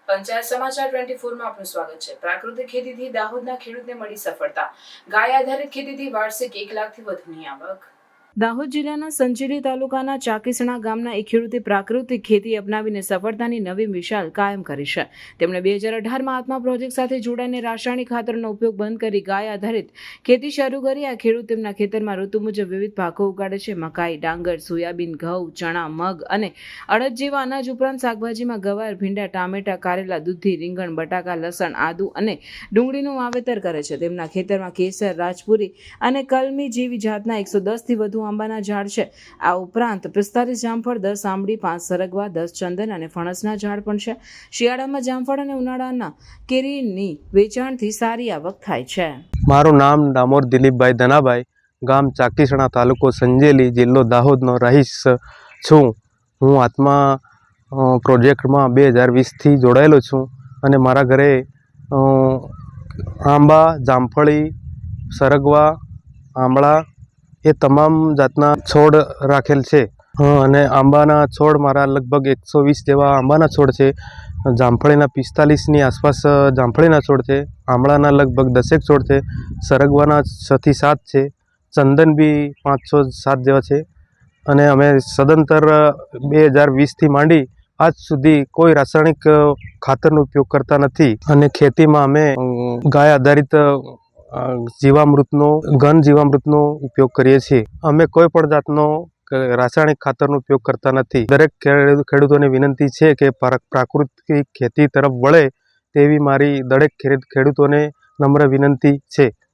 પંચાયત સમાચાર 24 માં આપનું સ્વાગત છે। પ્રાકૃતિક ખેતીથી દાહોદના ખેડૂતને મળી સફળતા। ગાય આધારિત ખેતીથી વાર્ષિક 1 લાખથી વધુની આવક। દાહોદ જિલ્લાના સંજેલી તાલુકાના ચાકીસણા ગામના એક ખેડૂતે પ્રાકૃતિક ખેતી અપનાવીને સફળતાની નવી મિસાલ કાયમ કરી છે। તેમણે 2018માં આત્મા પ્રોજેક્ટ સાથે જોડાઈને રાસાયણિક ખાતરનો ઉપયોગ બંધ કરી ગાય આધારિત ખેતી શરૂ કરી। આ ખેડૂત તેમના ખેતરમાં ઋતુ મુજબ વિવિધ પાકો ઉગાડે છે। મકાઈ, ડાંગર, સોયાબીન, ઘઉં, ચણા, મગ અને અડદ જેવા અનાજ ઉપરાંત શાકભાજીમાં ગવાર, ભીંડા, ટામેટા, કારેલા, દૂધી, રીંગણ, બટાકા, લસણ, આદુ અને ડુંગળીનું વાવેતર કરે છે। તેમના ખેતરમાં કેસર, રાજપુરી અને કલમી જેવી જાતના 110થી વધુ આંબાના ઝાડ છે। આ ઉપરાંત 45 જામફળ, 10 આંબલી, 5 સરગવા, 10 ચંદન અને ફણસના ઝાડ પણ છે। શિયાળામાં જામફળ અને ઉનાળાના કેરીની વેચાણથી સારી આવક થાય છે। મારું નામ ડામોર દિલીપભાઈ ધનાભાઈ, ગામ ચાકીસણા, તાલુકો સંજેલી, જિલ્લો દાહોદનો રહીશ છું। હું આત્મા પ્રોજેક્ટમાં 2020થી જોડાયેલો છું અને મારા ઘરે આંબા, જામફળી, સરગવા, આંબળા એ તમામ જાતના છોડ રાખેલ છે। અને આંબાના છોડ મારા લગભગ 120 જેવા આંબાના છોડ છે। જામફળીના 45ની આસપાસ જામફળીના છોડ છે। આંબળાના લગભગ 10 છોડ છે। સરગવાના 6 થી 7 છે। ચંદન બી 5 6 7 જેવા છે। અને અમે સદંતર 2020થી માંડી આજ સુધી કોઈ રાસાયણિક ખાતરનો ઉપયોગ કરતા નથી। અને ખેતીમાં અમે ગાય આધારિત ઘન જીવામૃતનો ઉપયોગ કરીએ છીએ। અમે કોઈ પણ જાતનો રાસાયણિક ખાતરનો ઉપયોગ કરતા નથી। દરેક ખેડૂતોને વિનંતી છે કે પ્રાકૃતિક ખેતી તરફ વળે તેવી મારી દરેક ખેડૂતોને નમ્ર વિનંતી છે।